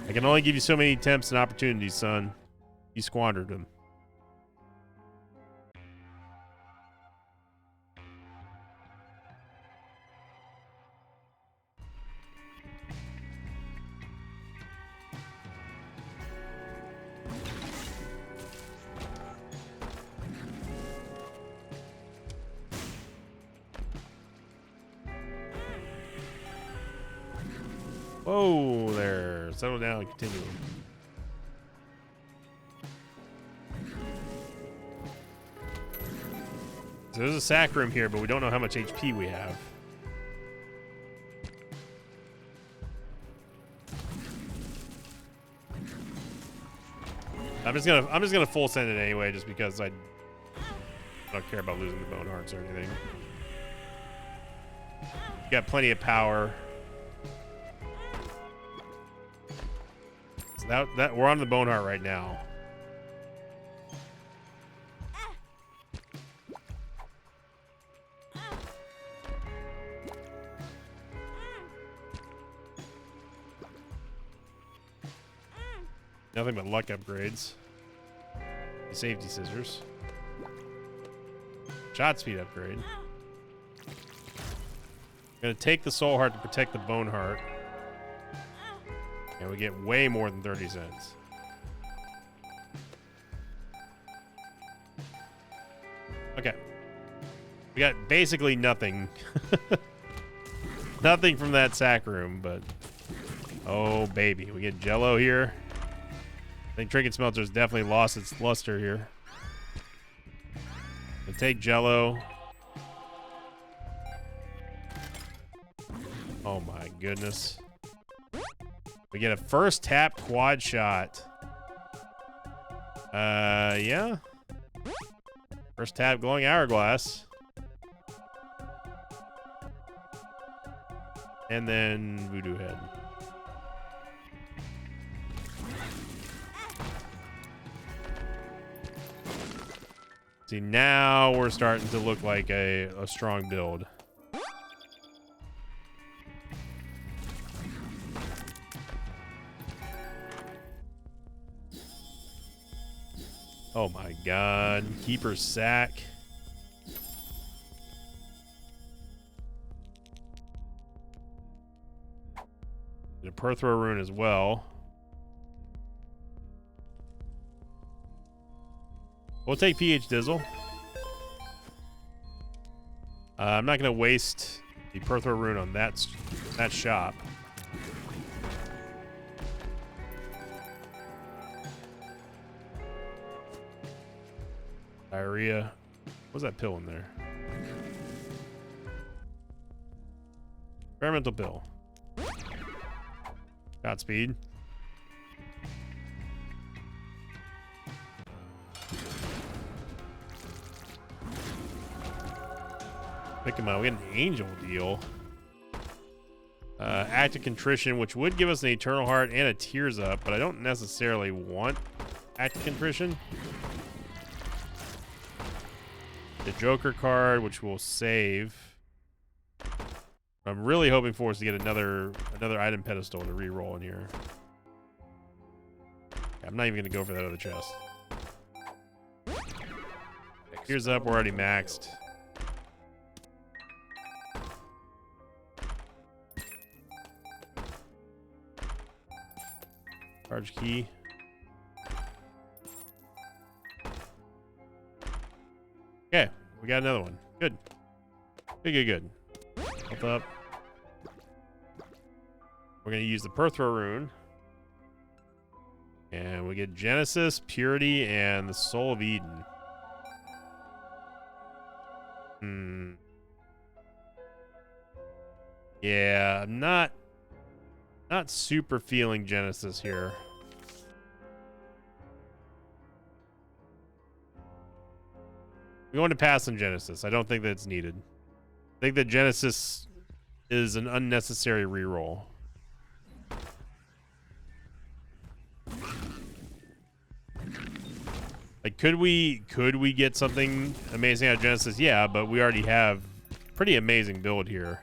I can only give you so many attempts and opportunities, son. You squandered them. Whoa there. Settle down and continue. So there's a sack room here, but we don't know how much HP we have. I'm just gonna full send it anyway, just because I don't care about losing the bone hearts or anything. Got plenty of power. That we're on the bone heart right now. Nothing but luck upgrades. Safety scissors. Shot speed upgrade. Gonna take the soul heart to protect the bone heart. And we get way more than 30 cents. Okay. We got basically nothing. Nothing from that sack room, but... Oh, baby. We get Jello here. I think Trinket Smelter's definitely lost its luster here. We'll take Jello. Oh, my goodness. We get a first tap quad shot. Yeah. First tap glowing hourglass. And then Voodoo Head. See, now we're starting to look like a strong build. Oh my god. Keeper Sack. And a Perthro Rune as well. We'll take PH Dizzle. I'm not going to waste the Perthro Rune on that shop. Diarrhea. What's that pill in there? Experimental pill. Godspeed. Pick him out. We got an Angel deal. Act of Contrition, which would give us an Eternal Heart and a Tears Up, but I don't necessarily want Act of Contrition. The Joker card, which we'll save. I'm really hoping for is to get another item pedestal to re-roll in here. I'm not even going to go for that other chest. Tears Up, we're already maxed. Charge key. Okay, we got another one. Good. Good. Health up. We're going to use the Perthro Rune. And we get Genesis, Purity, and the Soul of Eden. Yeah, I'm not super feeling Genesis here. I'm going to pass on Genesis. I don't think that it's needed. I think that Genesis is an unnecessary reroll. Like, could we get something amazing out of Genesis? Yeah, but we already have pretty amazing build here.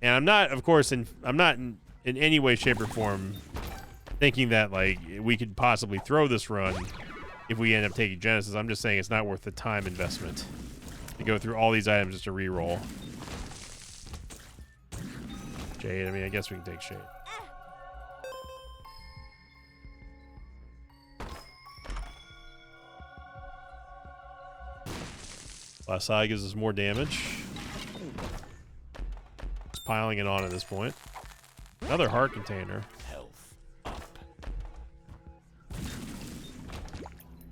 And I'm not, of course, I'm not in any way, shape, or form thinking that, like, we could possibly throw this run if we end up taking Genesis. I'm just saying it's not worth the time investment to go through all these items just to re-roll. Jade, I mean, I guess we can take Shade. Last side gives us more damage. Just piling it on at this point. Another heart container. Health up.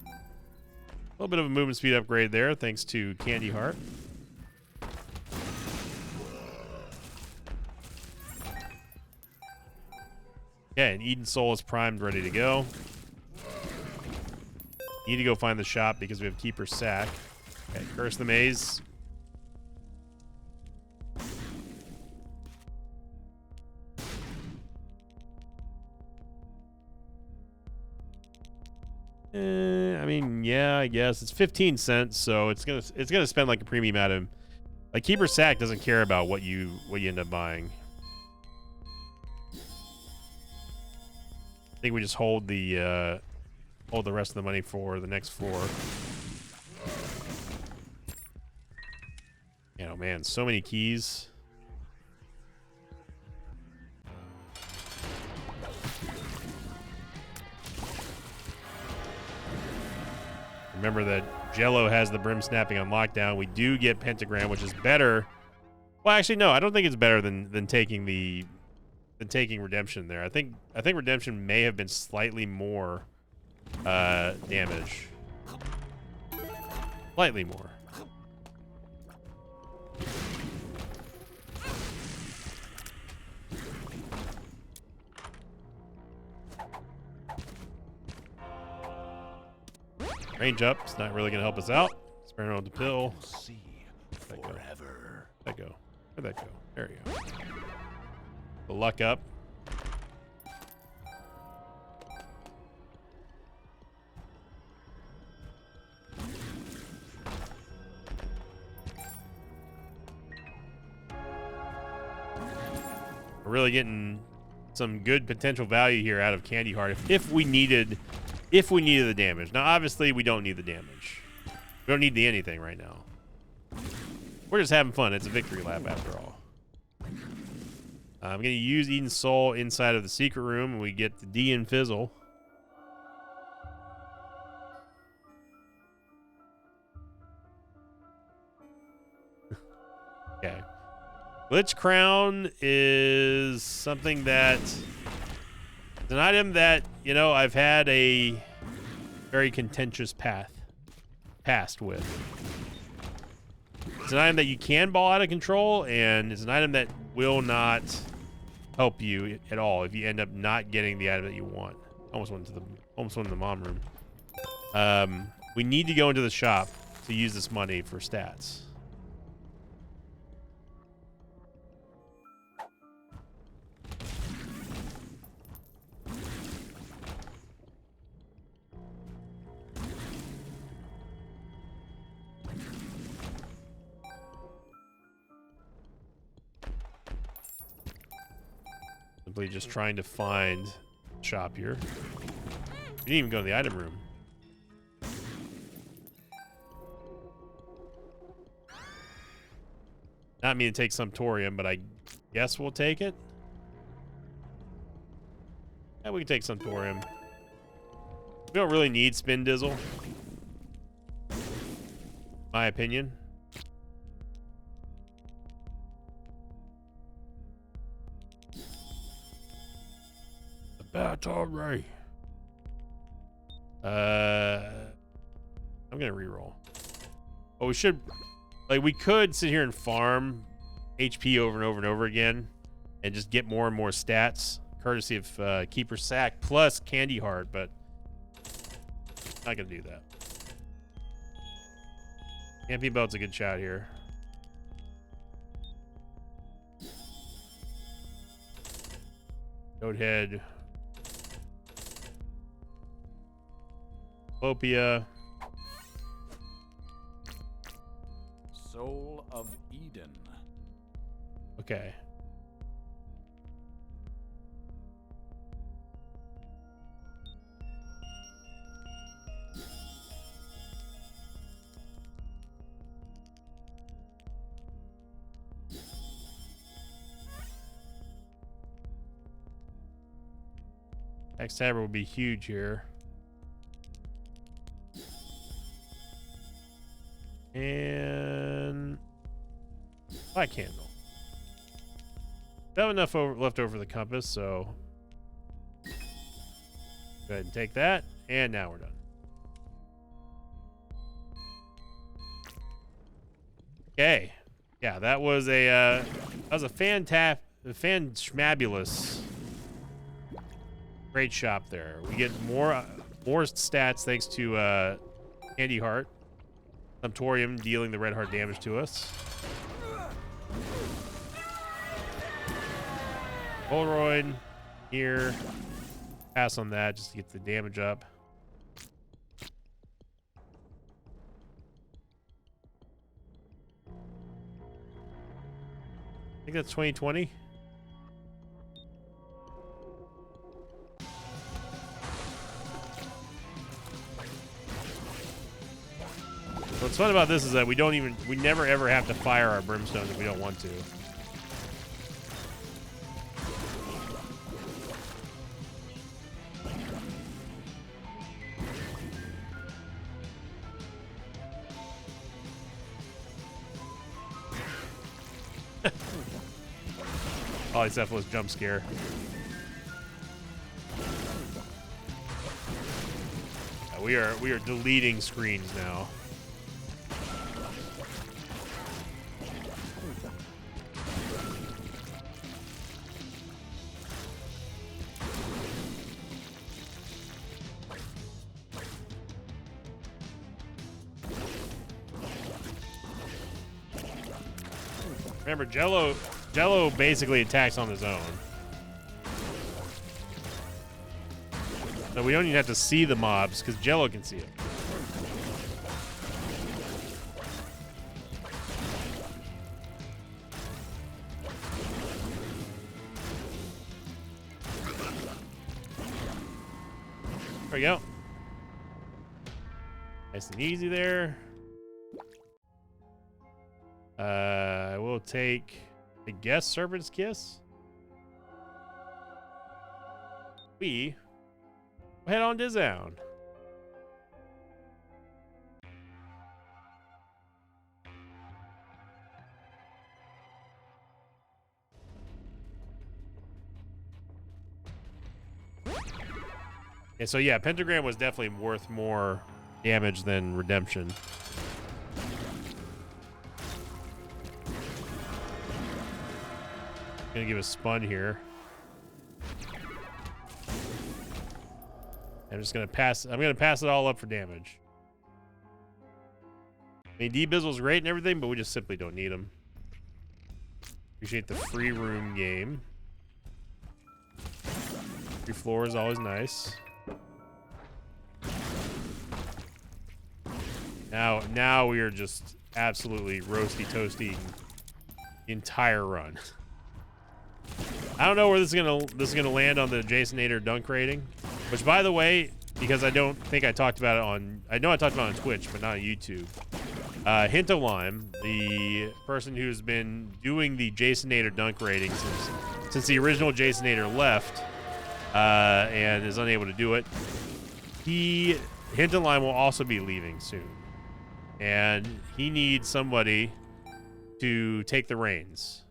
A little bit of a movement speed upgrade there, thanks to Candy Heart. Okay, and Eden Soul is primed, ready to go. Need to go find the shop because we have Keeper Sack. Okay, Curse the Maze. I mean, yeah, I guess it's 15 cents, so it's gonna spend like a premium item. Like Keeper Sack doesn't care about what you end up buying. I think we just hold the rest of the money for the next floor. Oh man, so many keys. Remember that Jello has the Brim Snapping on lockdown. We do get Pentagram, which is better. Well, actually, no, I don't think it's better than taking Redemption there. I think Redemption may have been slightly more damage. Slightly more. Range up. It's not really going to help us out. Experimental pill. See forever. Let go. Where'd that go? There you go. The luck up. We're really getting some good potential value here out of Candy Heart if we needed the damage. Now obviously we don't need the damage. We don't need the anything right now. We're just having fun. It's a victory lap after all. I'm going to use Eden's Soul inside of the secret room, and we get the D and Fizzle. Okay. Lich Crown is something that... It's an item that, you know, I've had a very contentious past with. It's an item that you can ball out of control, and it's an item that will not help you at all if you end up not getting the item that you want. Almost went in the mom room. We need to go into the shop to use this money for stats. Simply just trying to find shop here. We didn't even go to the item room. Not mean to take some thorium, but I guess we'll take it. Yeah, we can take some thorium. We don't really need Spin Dizzle. My opinion. The Battle Ray. I'm gonna reroll. Oh, we should, like, we could sit here and farm HP over and over and over again and just get more and more stats, courtesy of Keeper Sack plus Candy Heart, but not gonna do that. Camping Belt's a good shot here. Goathead. Lopia. Soul of Eden. Okay. X-Saber will be huge here. And Black Candle. We have enough left over the compass, so go ahead and take that. And now we're done. Okay. Yeah, that was a fan-schmabulous great shop there. We get more stats thanks to Candy Heart. Some thorium dealing the red heart damage to us. Polaroid here. Pass on that just to get the damage up. I think that's 2020. What's fun about this is that we never ever have to fire our brimstones if we don't want to. Polycephalus jump scare. Yeah, we are deleting screens now. Remember, Jello basically attacks on his own. So we don't even have to see the mobs because Jello can see it. There we go. Nice and easy there. We'll take, I guess, Serpent's Kiss. We will head on down. And so, yeah, Pentagram was definitely worth more damage than Redemption. Gonna give a spun here. I'm just gonna pass. I'm gonna pass it all up for damage. I mean, D-Bizzle's great and everything, but we just simply don't need him. Appreciate the free room game. Free floor is always nice. Now we are just absolutely roasty toasty the entire run. I don't know where this is gonna land on the Jasonator dunk rating, which, by the way, because I don't think I talked about it on, I know I talked about it on Twitch, but not on YouTube. Hint of Lime, the person who's been doing the Jasonator dunk rating since the original Jasonator left and is unable to do it. Hint of Lime will also be leaving soon, and he needs somebody to take the reins.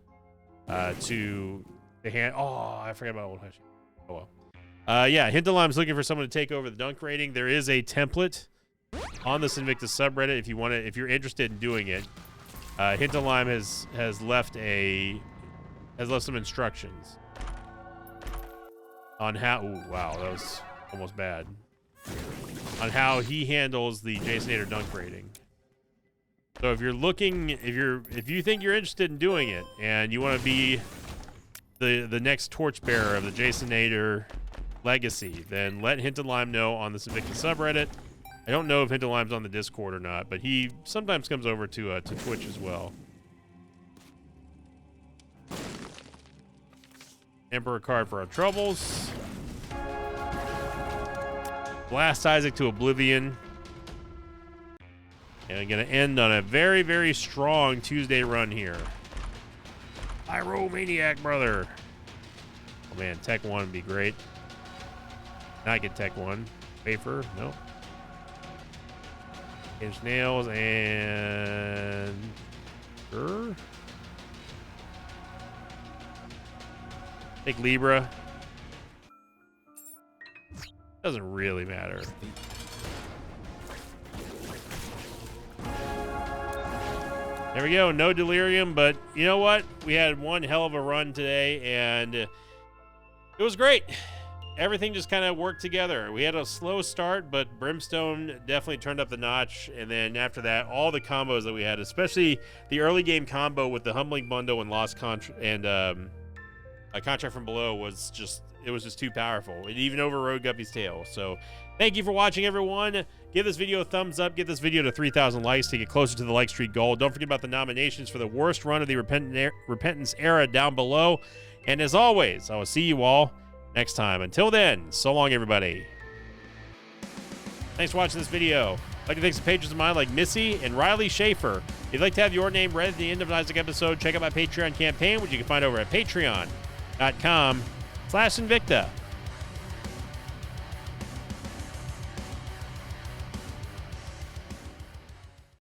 To the hand. Oh, I forgot about Old Hushy. Oh well. Yeah, Hint of Lime's looking for someone to take over the dunk rating. There is a template on this Invictus subreddit if you want to, if you're interested in doing it. Hint of Lime has left some instructions on how. Ooh, wow, that was almost bad. On how he handles the Jasonator dunk rating. So if you're looking, if you think you're interested in doing it and you want to be the next torchbearer of the Jasonator legacy, then let Hint of Lime know on the Invictus subreddit. I don't know if Hint of Lime's on the Discord or not, but he sometimes comes over to Twitch as well. Emperor card for our troubles. Blast Isaac to Oblivion. And I'm going to end on a very, very strong Tuesday run here. Pyromaniac, brother. Oh, man, Tech 1 would be great. Not get Tech 1. Wafer, no. Inch Nails and... Sure. Take Libra. Doesn't really matter. There we go. No Delirium, but you know what? We had one hell of a run today, and it was great. Everything just kind of worked together. We had a slow start, but Brimstone definitely turned up the notch, and then after that, all the combos that we had, especially the early game combo with the Humbling Bundle and Lost Contract and a Contract from Below was just too powerful. It even overrode Guppy's Tail. So thank you for watching, everyone. Give this video a thumbs up. Get this video to 3,000 likes to get closer to the like streak goal. Don't forget about the nominations for the worst run of the Repentance era down below. And as always, I will see you all next time. Until then, so long, everybody. Thanks for watching this video. I'd like to thank some patrons of mine like Missy and Riley Schaefer. If you'd like to have your name read at the end of an Isaac episode, check out my Patreon campaign, which you can find over at patreon.com/Invicta.